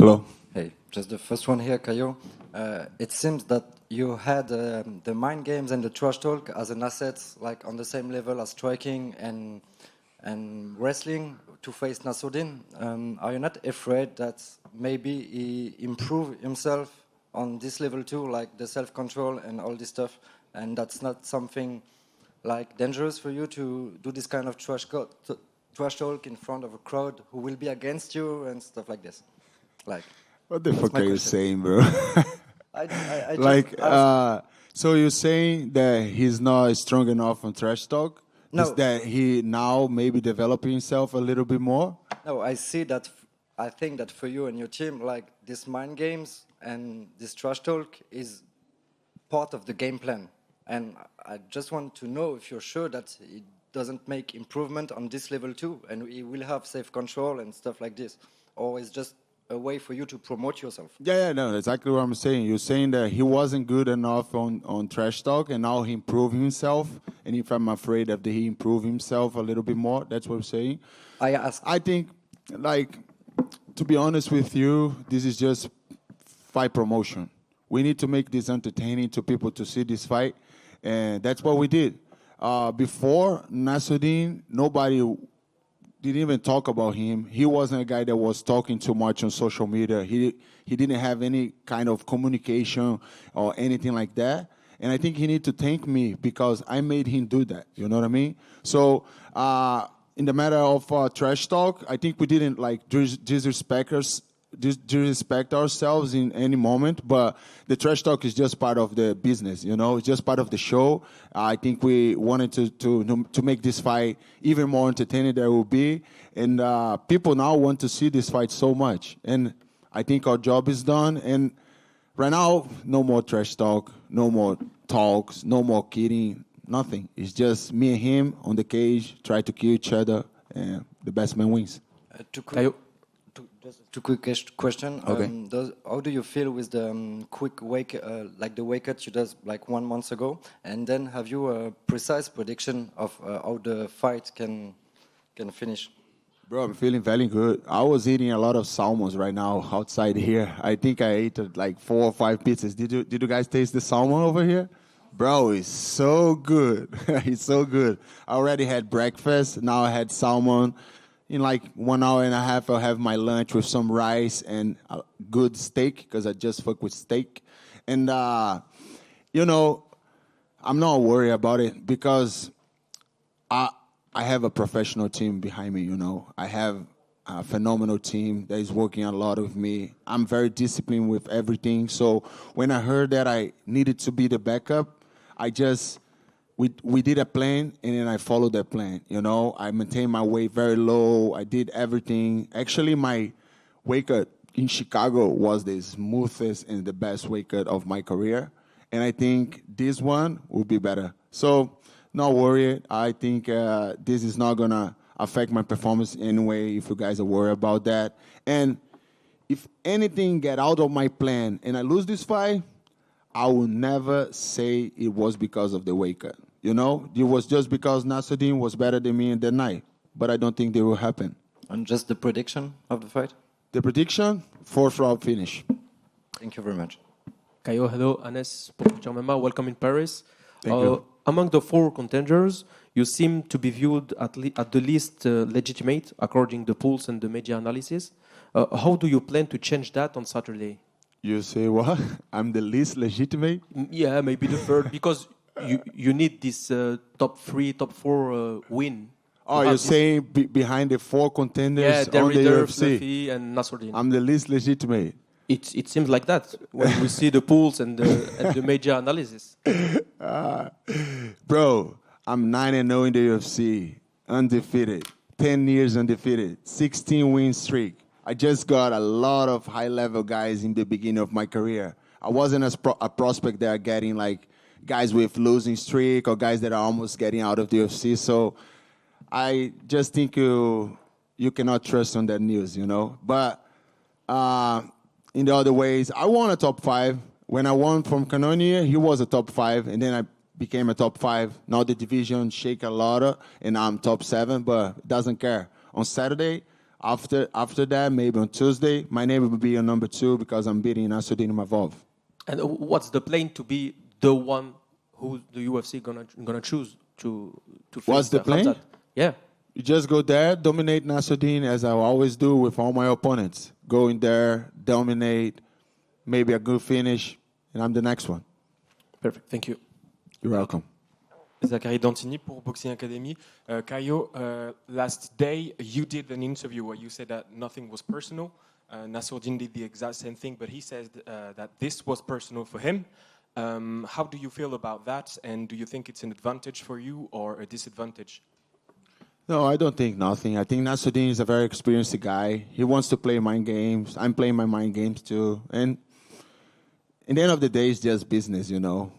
Hello. Hey, just the first one here, Caio. It seems that you had the mind games and the trash talk as an asset, like on the same level as striking and wrestling to face Nassourdine. Are you not afraid that maybe he improve himself on this level too, like the self-control and all this stuff, and that's not something like dangerous for you to do this kind of trash talk in front of a crowd who will be against you and stuff like this? Like, What the fuck are you saying, bro? I like, just so you're saying that he's not strong enough on trash talk? No. Is that he now maybe developing himself a little bit more? No, I see that. I think that for you and your team, like this mind games and this trash talk is part of the game plan. And I just want to know if you're sure that it doesn't make improvement on this level too, and he will have safe control and stuff like this, or it's just a way for you to promote yourself. Yeah, no, exactly what I'm saying. You're saying that he wasn't good enough on trash talk, and now he improved himself. And if I'm afraid that he improved himself a little bit more, that's what I'm saying. I think, like, to be honest with you, this is just fight promotion. We need to make this entertaining to people to see this fight, and that's what we did. Before Nassourdine, nobody didn't even talk about him. He wasn't a guy that was talking too much on social media. He didn't have any kind of communication or anything like that. And I think he need to thank me because I made him do that. You know what I mean? So in the matter of trash talk, I think we didn't like disrespect ourselves in any moment, but the trash talk is just part of the business, you know. It's just part of the show. I think we wanted to make this fight even more entertaining than it will be, and people now want to see this fight so much, and I think our job is done. And right now, no more trash talk, no more talks, no more kidding, nothing. It's just me and him on the cage, try to kill each other, and the best man wins. Two quick question. Okay. How do you feel with the quick like the wake up you did like 1 month ago? And then have you a precise prediction of how the fight can finish? Bro, I'm feeling very good. I was eating a lot of salmons right now outside here. I think I ate like 4 or 5 pizzas. Did you guys taste the salmon over here? Bro, it's so good. It's so good. I already had breakfast. Now I had salmon. In like 1 hour and a half, I'll have my lunch with some rice and a good steak, because I just fuck with steak. And, you know, I'm not worried about it because I have a professional team behind me, you know. I have a phenomenal team that is working a lot with me. I'm very disciplined with everything. So when I heard that I needed to be the backup, we did a plan, and then I followed that plan, you know. I maintained my weight very low. I did everything. Actually, my weight cut in Chicago was the smoothest and the best weight cut of my career. And I think this one will be better. So, not worried. I think this is not going to affect my performance anyway, if you guys are worried about that. And if anything get out of my plan and I lose this fight, I will never say it was because of the weight cut. You know, it was just because Nassourdine was better than me in that night. But I don't think they will happen. And just the prediction of the fight? The prediction, 4th round finish. Thank you very much. Caio, hello. Anes Germama, welcome in Paris. Thank you. Among the 4 contenders, you seem to be viewed at the least legitimate, according to the polls and the media analysis. How do you plan to change that on Saturday? You say what? I'm the least legitimate? Yeah, maybe the 3rd, because you need this top 3, top 4 win. Oh, you're saying behind the 4 contenders on the UFC? Fluffy and Nassourdine. I'm the least legitimate. It seems like that when we see the polls and the media analysis. Bro, I'm 9-0 in the UFC, undefeated, 10 years undefeated, 16 win streak. I just got a lot of high-level guys in the beginning of my career. I wasn't a prospect that are getting like guys with losing streak or guys that are almost getting out of the UFC. So I just think you cannot trust on that news, you know. But in the other ways, I won a top 5. When I won from Cannonier, he was a top 5, and then I became a top 5. Now the division shake a lot, and I'm top 7, but it doesn't care. On Saturday, After that, maybe on Tuesday, my name will be on number 2 because I'm beating Nassourdine Imavov. And what's the plan to be the one who the UFC gonna choose to face? What's the plan? Khamzat? Yeah. You just go there, dominate Nassourdine as I always do with all my opponents. Go in there, dominate, maybe a good finish, and I'm the next one. Perfect. Thank you. You're welcome. Zachary Dantini pour Boxing Academy. Caio, last day you did an interview where you said that nothing was personal. Nassourdine did the exact same thing, but he says that this was personal for him. How do you feel about that? And do you think it's an advantage for you or a disadvantage? No, I don't think nothing. I think Nassourdine is a very experienced guy. He wants to play mind games. I'm playing my mind games too. And in the end of the day, it's just business, you know.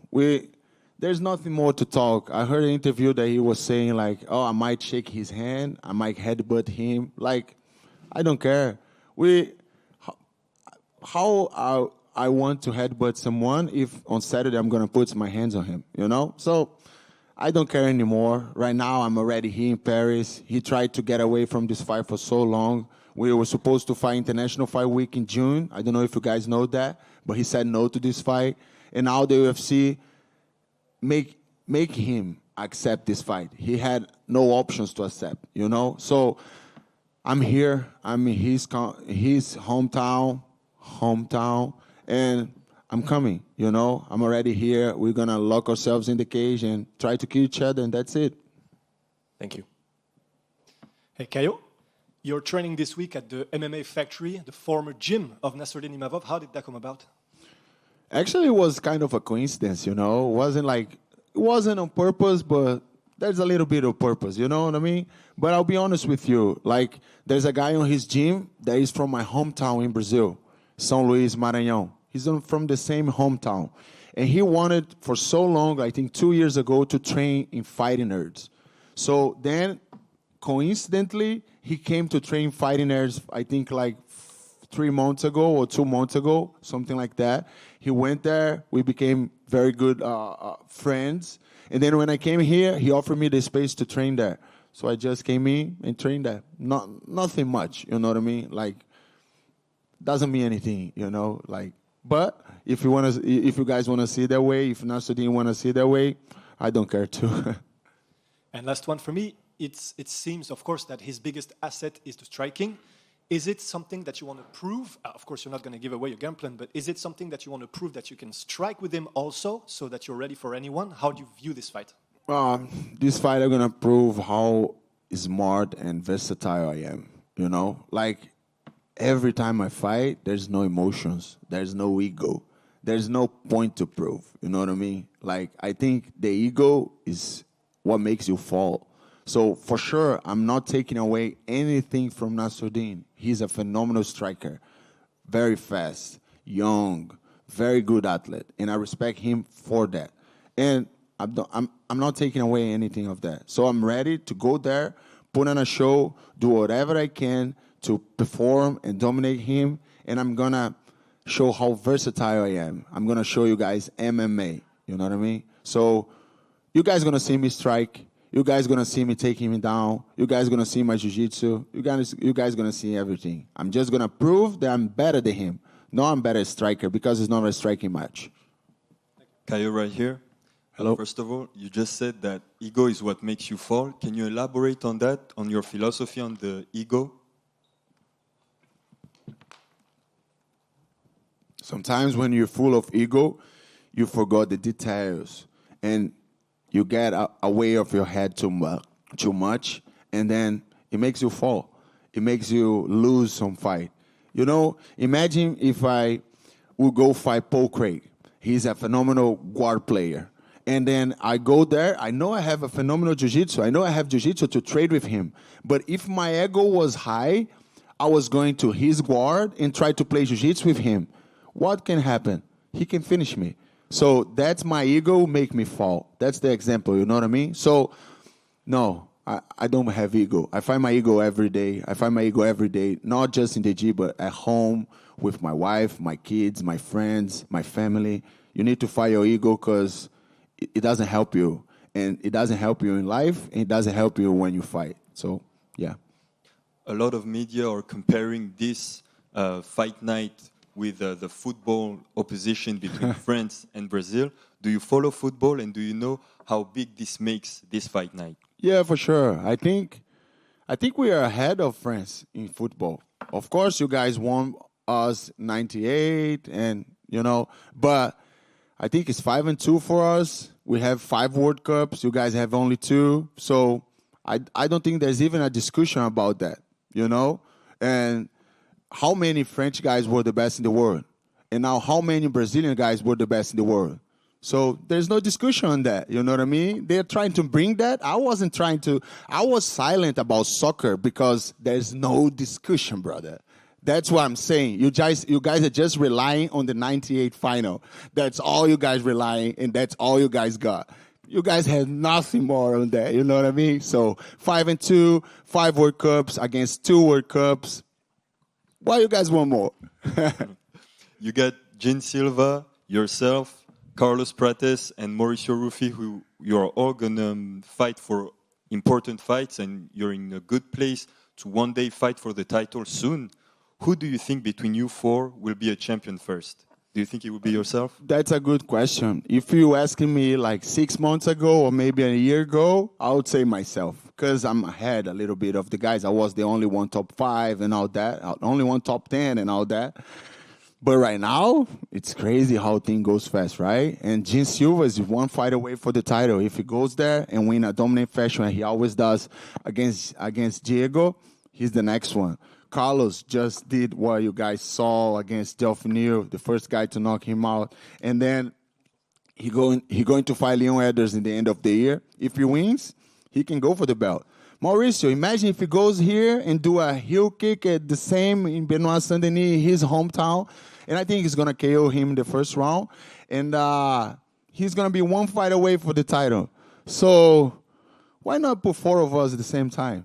There's nothing more to talk. I heard an interview that he was saying, like, oh, I might shake his hand. I might headbutt him. Like, I don't care. How I want to headbutt someone if on Saturday I'm going to put my hands on him, you know? So I don't care anymore. Right now, I'm already here in Paris. He tried to get away from this fight for so long. We were supposed to fight International Fight Week in June. I don't know if you guys know that, but he said no to this fight. And now the UFC make him accept this fight. He had no options to accept, you know? So I'm here. I'm in his hometown, and I'm coming, you know? I'm already here. We're going to lock ourselves in the cage and try to kill each other, and that's it. Thank you. Hey, Caio, you're training this week at the MMA Factory, the former gym of Nassourdine Imavov. How did that come about? Actually, it was kind of a coincidence, you know? It wasn't on purpose, but there's a little bit of purpose, you know what I mean? But I'll be honest with you. Like, there's a guy on his gym that is from my hometown in Brazil, São Luís, Maranhão. He's from the same hometown. And he wanted, for so long, I think 2 years ago, to train in Fighting Nerds. So then, coincidentally, he came to train Fighting Nerds, I think, like 3 months ago or 2 months ago, something like that. He went there. We became very good friends. And then when I came here, he offered me the space to train there. So I just came in and trained there. Nothing much, you know what I mean? Like, doesn't mean anything, you know? Like, but if you guys want to see it that way, if Nassourdine want to see it that way, I don't care too. And last one for me, it seems, of course, that his biggest asset is the striking. Is it something that you want to prove? Of course, you're not going to give away your game plan, but is it something that you want to prove that you can strike with him also so that you're ready for anyone? How do you view this fight? This fight, I'm going to prove how smart and versatile I am, you know? Like, every time I fight, there's no emotions. There's no ego. There's no point to prove, you know what I mean? Like, I think the ego is what makes you fall. So, for sure, I'm not taking away anything from Nassourdine. He's a phenomenal striker, very fast, young, very good athlete, and I respect him for that. And I'm not taking away anything of that. So I'm ready to go there, put on a show, do whatever I can to perform and dominate him, and I'm going to show how versatile I am. I'm going to show you guys MMA, you know what I mean? So you guys going to see me strike. You guys going to see me taking him down. You guys going to see my jiu-jitsu. You guys going to see everything. I'm just going to prove that I'm better than him. No, I'm better striker because it's not a striking match. Caio right here. Hello. First of all, you just said that ego is what makes you fall. Can you elaborate on that, on your philosophy on the ego? Sometimes when you're full of ego, you forgot the details. And you get away of your head too much, and then it makes you fall. It makes you lose some fight. You know, imagine if I would go fight Paul Craig. He's a phenomenal guard player. And then I go there. I know I have a phenomenal jiu-jitsu. I know I have jiu-jitsu to trade with him. But if my ego was high, I was going to his guard and try to play jiu-jitsu with him. What can happen? He can finish me. So that's my ego make me fall. That's the example, you know what I mean? So, no, I don't have ego. I find my ego every day. I find my ego every day, not just in the gym, but at home with my wife, my kids, my friends, my family. You need to fight your ego because it doesn't help you. And it doesn't help you in life, and it doesn't help you when you fight. So, yeah. a lot of media are comparing this fight night with the football opposition between France and Brazil. Do you follow football, and do you know how big this makes this fight night? Yeah, for sure. I think we are ahead of France in football. Of course, you guys won us 98, and but I think it's 5-2 for us. We have 5 World Cups. You guys have only 2. So I don't think there's even a discussion about that, And how many French guys were the best in the world? And now how many Brazilian guys were the best in the world? So there's no discussion on that. You know what I mean? They're trying to bring that. I was silent about soccer because there's no discussion, brother. That's what I'm saying. You guys are just relying on the 98 final. That's all you guys relying, and that's all you guys got. You guys had nothing more on that. You know what I mean? So 5-2, 5 World Cups against 2 World Cups. Why you guys want more? You got Gene Silva, yourself, Carlos Prates, and Mauricio Ruffi, who you are all going to fight for important fights, and you're in a good place to one day fight for the title soon. Who do you think between you 4 will be a champion first? Do you think it will be yourself? That's a good question. If you asking me like 6 months ago or maybe a year ago, I would say myself, because I'm ahead a little bit of the guys. I was the only one top 5 and all that, only one top 10 and all that. But right now, it's crazy how things goes fast, right? And Gene Silva is 1 fight away for the title. If he goes there and win a dominant fashion, and he always does against Diego, he's the next one. Carlos just did what you guys saw against Delfinio, the first guy to knock him out. And then he going to fight Leon Edwards in the end of the year. If he wins, he can go for the belt. Mauricio, imagine if he goes here and do a heel kick at the same in Benoit Saint-Denis, his hometown. And I think he's going to KO him in the first round. And he's going to be 1 fight away for the title. So why not put 4 of us at the same time?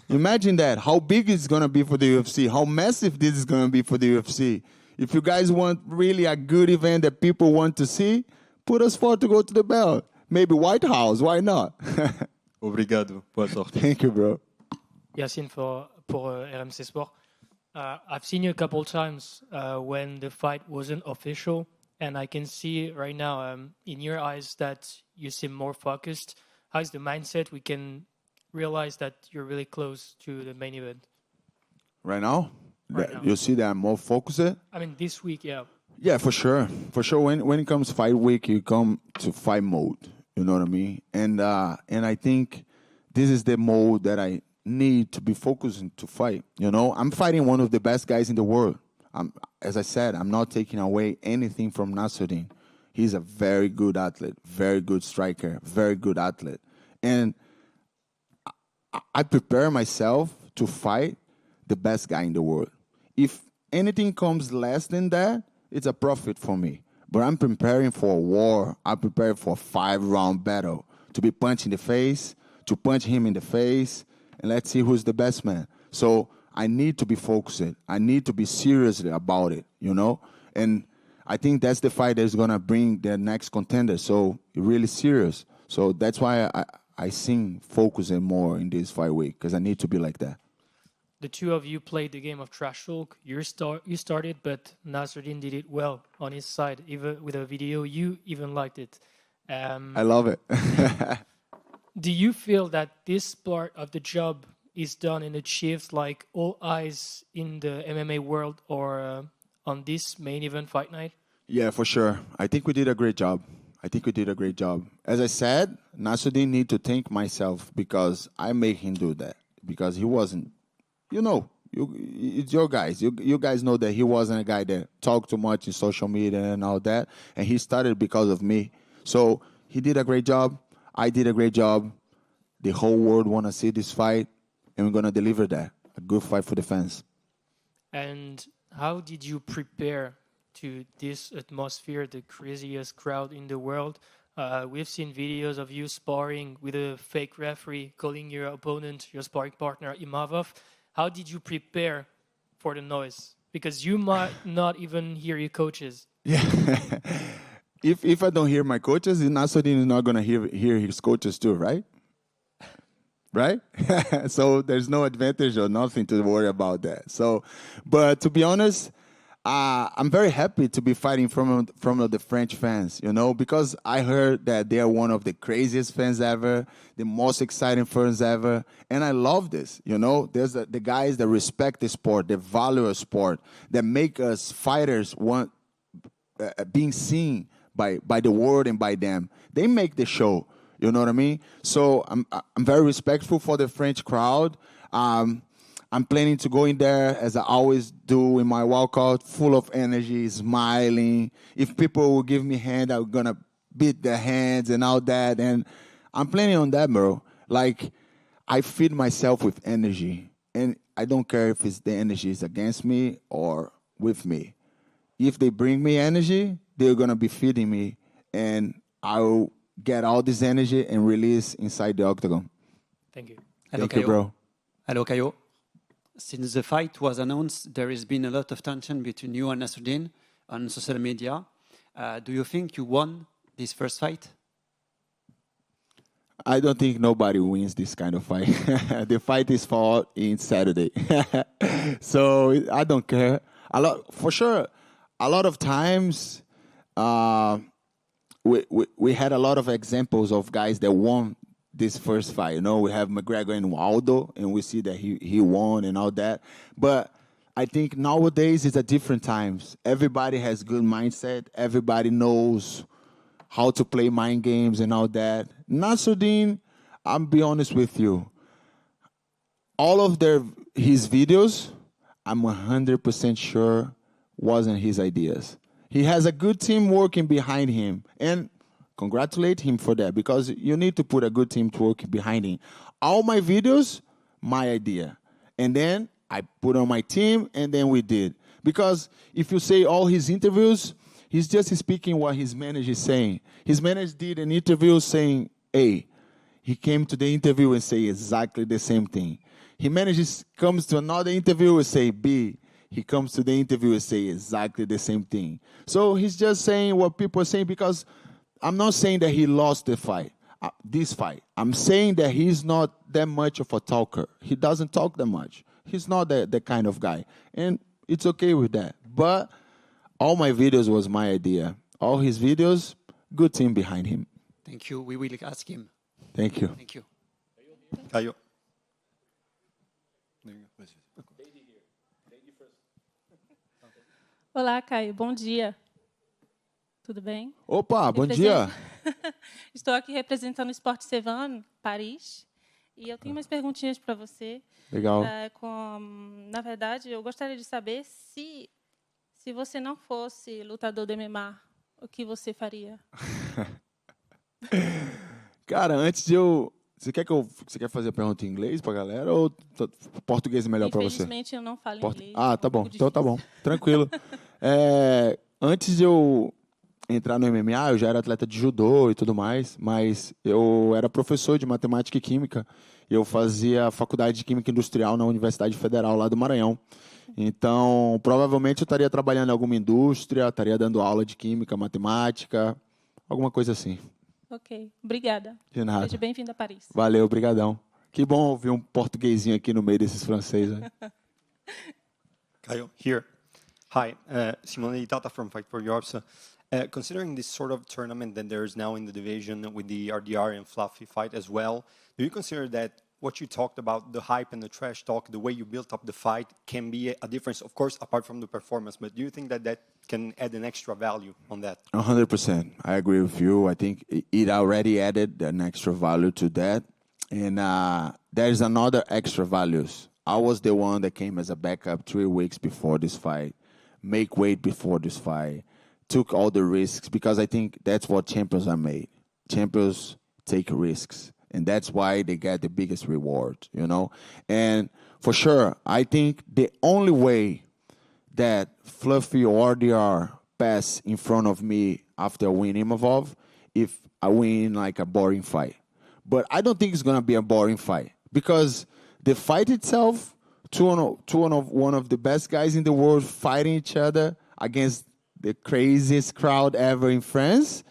Imagine that, how big it's going to be for the UFC, how massive this is going to be for the UFC. If you guys want really a good event that people want to see, put us 4 to go to the belt. Maybe White House, why not? Obrigado. Boa sorte. Thank you, bro. Yacine pour RMC Sport. I've seen you a couple times when the fight wasn't official, and I can see right now in your eyes that you seem more focused. How's the mindset? We can realize that you're really close to the main event. Right now? Right now. You see that I'm more focused? I mean, this week, yeah. Yeah, for sure. For sure, when it comes fight week, you come to fight mode. You know what I mean? And I think this is the mode that I need to be focusing to fight. I'm fighting one of the best guys in the world. As I said, I'm not taking away anything from Nassourdine. He's a very good athlete, very good striker, very good athlete. And I prepare myself to fight the best guy in the world. If anything comes less than that, it's a profit for me. But I'm preparing for a war. I'm preparing for a 5-round battle, to be punched in the face, to punch him in the face, and let's see who's the best man. So I need to be focused. I need to be serious about it, And I think that's the fight that's going to bring the next contender. So really serious. So that's why I seem focusing more in this fight week, because I need to be like that. The two of you played the game of trash talk. You started, but Nassourdine did it well on his side. Even with a video, you even liked it. I love it. Do you feel that this part of the job is done and achieved, like all eyes in the MMA world or on this main event fight night? Yeah, for sure. I think we did a great job. As I said, Nassourdine need to thank myself because I made him do that. Because he wasn't, it's your guys. You guys know that he wasn't a guy that talked too much in social media and all that. And he started because of me. So he did a great job. I did a great job. The whole world want to see this fight. And we're going to deliver that. A good fight for the fans. And how did you prepare to this atmosphere, the craziest crowd in the world? We've seen videos of you sparring with a fake referee, calling your opponent, your sparring partner, Imavov. How did you prepare for the noise? Because you might not even hear your coaches. Yeah. If I don't hear my coaches, Nassourdine is not going to hear his coaches too, right? right? So there's no advantage or nothing to worry about that. So, but to be honest, I'm very happy to be fighting from the French fans, because I heard that they are one of the craziest fans ever, the most exciting fans ever, and I love this. There's the guys that respect the sport, that value the sport, that make us fighters want being seen by the world and by them. They make the show. You know what I mean? So I'm very respectful for the French crowd. I'm planning to go in there, as I always do in my walkout, full of energy, smiling. If people will give me a hand, I'm going to beat their hands and all that. And I'm planning on that, bro. Like, I feed myself with energy. And I don't care if the energy is against me or with me. If they bring me energy, they're going to be feeding me. And I'll get all this energy and release inside the octagon. Thank you. Hello, Thank you, bro. Hello, Caio. Since the fight was announced, there has been a lot of tension between you and Nassourdine on social media. Do you think you won this first fight? I don't think nobody wins this kind of fight. The fight is fought in Saturday. So I don't care. For sure, a lot of times we had a lot of examples of guys that won this first fight. We have McGregor and Waldo, and we see that he won and all that. But I think nowadays it's a different times. Everybody has good mindset. Everybody knows how to play mind games and all that. Nassourdine, I'll be honest with you. All of his videos, I'm 100% sure wasn't his ideas. He has a good team working behind him. And congratulate him for that, because you need to put a good team to work behind him. All my videos, my idea. And then I put on my team, and then we did. Because if you say all his interviews, he's just speaking what his manager is saying. His manager did an interview saying A. He came to the interview and say exactly the same thing. He comes to another interview and say B. He comes to the interview and say exactly the same thing. So he's just saying what people are saying, because I'm not saying that he lost the fight, this fight. I'm saying that he's not that much of a talker. He doesn't talk that much. He's not that kind of guy. And it's okay with that. But all my videos was my idea. All his videos, good team behind him. Thank you. We will ask him. Thank you. Thank you. Caio. Olá, Caio. Bom dia. Tudo bem? Opa, bom dia. Estou aqui representando o Sport 7 Paris. E eu tenho umas perguntinhas para você. Legal. Na verdade, eu gostaria de saber se você não fosse lutador de MMA, o que você faria? Cara, antes de eu... Você quer fazer a pergunta em inglês pra galera ou português é melhor para você? Infelizmente, eu não falo inglês. Ah, tá bom. Então tá bom. Tranquilo. Antes de eu entrar no MMA, eu já era atleta de judô e tudo mais, mas eu era professor de matemática e química. Eu fazia faculdade de química industrial na Universidade Federal lá do Maranhão. Então, provavelmente eu estaria trabalhando em alguma indústria, estaria dando aula de química, matemática, alguma coisa assim. Ok, obrigada. De nada. Seja bem-vindo a Paris. Valeu, brigadão. Que bom ouvir um portuguesinho aqui no meio desses franceses. Caio, here. Hi, Simone Tata from Fight for Europe. Considering this sort of tournament that there is now in the division with the RDR and Fluffy fight as well, do you consider that what you talked about, the hype and the trash talk, the way you built up the fight can be a difference, of course, apart from the performance, but do you think that that can add an extra value on that? 100%. I agree with you. I think it already added an extra value to that. And there's another extra values. I was the one that came as a backup 3 weeks before this fight, make weight before this fight, took all the risks, because I think that's what champions are made. Champions take risks. And that's why they get the biggest reward, you know? And for sure, I think the only way that Fluffy or RDR pass in front of me after I win Imavov, if I win like a boring fight. But I don't think it's going to be a boring fight, because the fight itself, one of the best guys in the world fighting each other against the craziest crowd ever in France,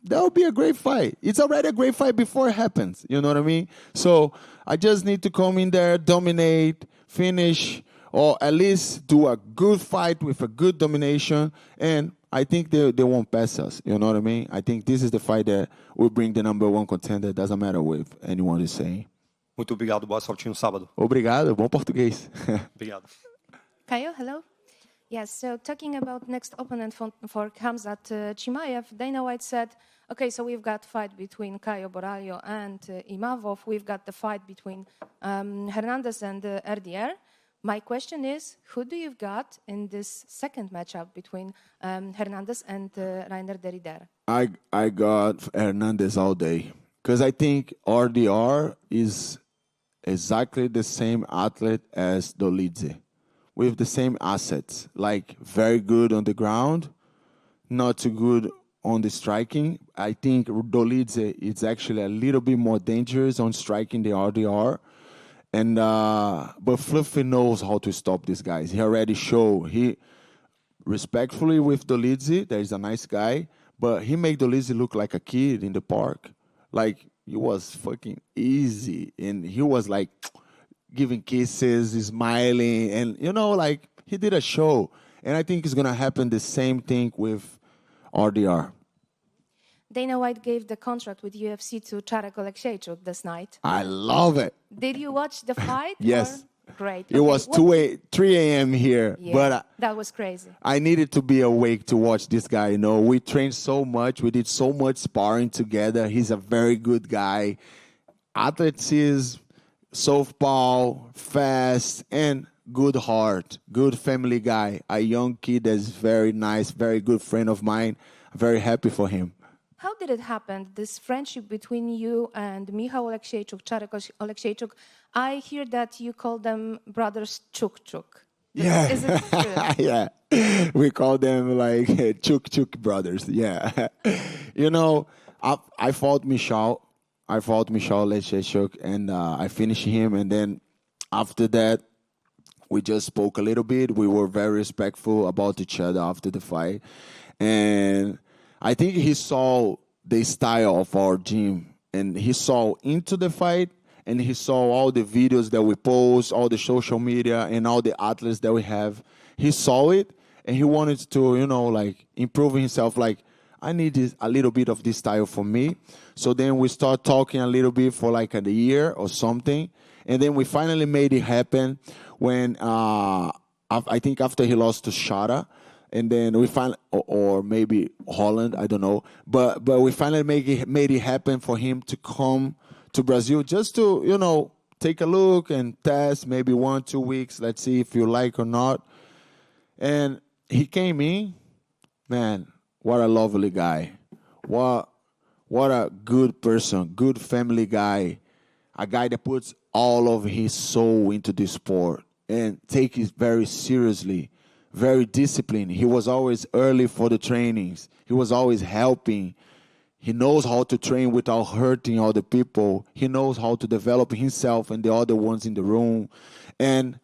that'll be a great fight. It's already a great fight before it happens. You know what I mean? So I just need to come in there, dominate, finish, or at least do a good fight with a good domination. And I think they won't pass us. You know what I mean? I think this is the fight that will bring the number one contender. Doesn't matter what anyone is saying. Muito obrigado. Boa sorte no sábado. Obrigado. Bom português. Obrigado. Caio, hello. Yes, so talking about next opponent for Khamzat Chimaev, Dana White said, okay, so we've got fight between Caio Borralho and Imavov. We've got the fight between Hernandez and RDR. My question is, who do you got in this second matchup between Hernandez and Reiner Derrider? I got Hernandez all day because I think RDR is exactly the same athlete as Dolidze, with the same assets, like very good on the ground, not too good on the striking. I think Dolidze is actually a little bit more dangerous on striking the RDR. And but Fluffy knows how to stop these guys. He already showed. He respectfully with Dolidze, that is a nice guy, but he made Dolidze look like a kid in the park. Like, it was fucking easy. And he was like giving kisses, smiling, and like he did a show. And I think it's gonna happen the same thing with RDR. Dana White gave the contract with UFC to Czarek Oleksiejczuk this night. I love it. Did you watch the fight? Yes. Great. It was 3 a.m. here, yeah, but that was crazy. I needed to be awake to watch this guy. We trained so much. We did so much sparring together. He's a very good guy. Athleticism, southpaw, fast, and good heart. Good family guy. A young kid that's very nice, very good friend of mine. I'm very happy for him. How did it happen, this friendship between you and Michał Oleksiejczuk, Czarek Oleksiejczuk? I hear that you call them brothers Chuk. Yeah. Is it true? Yeah. We call them like Chuk brothers. Yeah. I fought Michał. Oleksiejczuk, and I finished him. And then after that, we just spoke a little bit. We were very respectful about each other after the fight. And I think he saw the style of our gym, and he saw into the fight, and he saw all the videos that we post, all the social media, and all the athletes that we have. He saw it, and he wanted to, improve himself. Like, I need a little bit of this style for me. So then we start talking a little bit for like a year or something, and then we finally made it happen when I think after he lost to Shara. And then we finally, or maybe Holland, I don't know. But we finally made it happen for him to come to Brazil just to, take a look and test maybe 1-2 weeks. Let's see if you like or not. And he came in. Man, what a lovely guy. What a good person, good family guy. A guy that puts all of his soul into the sport and take it very seriously. Very disciplined. He was always early for the trainings. He was always helping. He knows how to train without hurting other people. He knows how to develop himself and the other ones in the room. And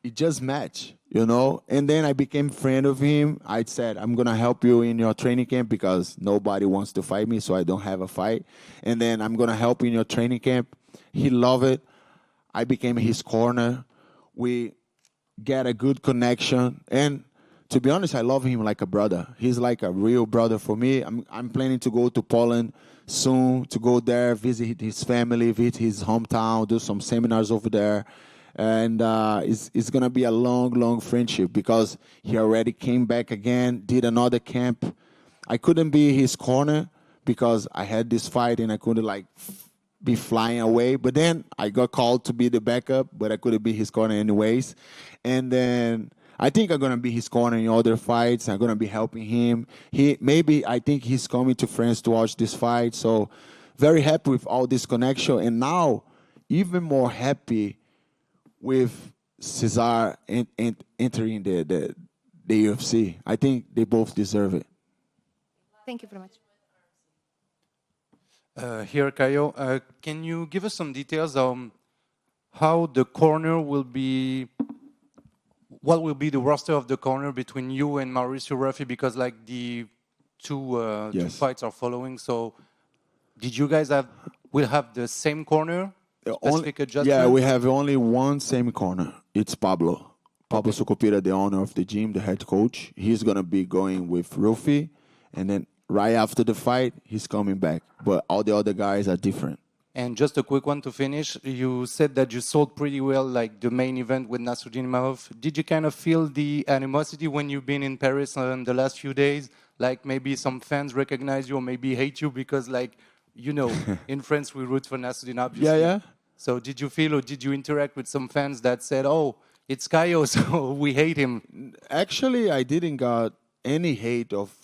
it just matched, And then I became a friend of him. I said, I'm going to help you in your training camp because nobody wants to fight me, so I don't have a fight. And then I'm going to help you in your training camp. He loved it. I became his corner. We get a good connection, and to be honest, I love him like a brother. He's like a real brother for me. I'm planning to go to Poland soon, to go there, visit his family, visit his hometown, do some seminars over there, and it's gonna be a long friendship because he already came back again, did another camp. I couldn't be his corner because I had this fight and I couldn't be flying away, but then I got called to be the backup, but I couldn't be his corner anyways. And then I think I'm gonna be his corner in other fights. I'm gonna be helping him. I think he's coming to France to watch this fight. So very happy with all this connection, and now even more happy with Cesar entering the UFC. I think they both deserve it. Thank you very much. Here, Caio, can you give us some details on how the corner will be? What will be the roster of the corner between you and Mauricio Ruffi? Because two Yes. fights are following. So, did you guys will have the same corner? Specific adjustment? Yeah, we have only one same corner. It's Pablo. Pablo Sucupira, the owner of the gym, the head coach. He's going to be going with Rufi. And then right after the fight, he's coming back. But all the other guys are different. And just a quick one to finish. You said that you sold pretty well, like the main event with Nassourdine Imavov. Did you kind of feel the animosity when you've been in Paris in the last few days? Like maybe some fans recognize you or maybe hate you because, like, you know, in France we root for Nassourdine, obviously. Yeah. So did you feel or did you interact with some fans that said, oh, it's Caio, so we hate him? Actually, I didn't got any hate of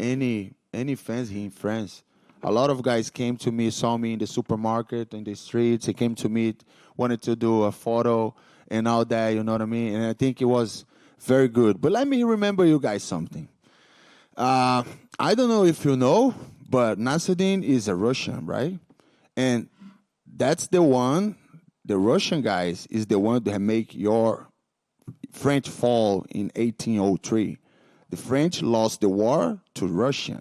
any fans here in France. A lot of guys came to me, saw me in the supermarket, in the streets. They came to me, wanted to do a photo and all that, you know what I mean? And I think it was very good. But let me remember you guys something. I don't know if you know, but Nassourdine is a Russian, right? And that's the Russian guys is the one that make your French fall in 1803. The French lost the war to Russia.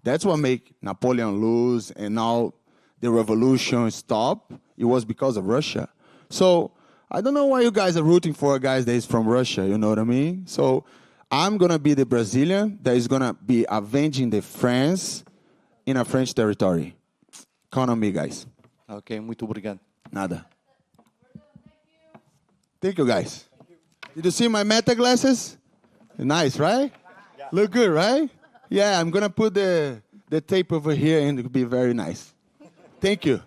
That's what make Napoleon lose and now the revolution stop. It was because of Russia. So I don't know why you guys are rooting for a guy that is from Russia, you know what I mean? So I'm going to be the Brazilian that is going to be avenging the France in a French territory. Count on me, guys. Ok, muito obrigado. Nada. Thank you, guys. Did you see my meta glasses? Nice, right? Yeah. Look good, right? Yeah, I'm going to put the tape over here and it'll be very nice. Thank you.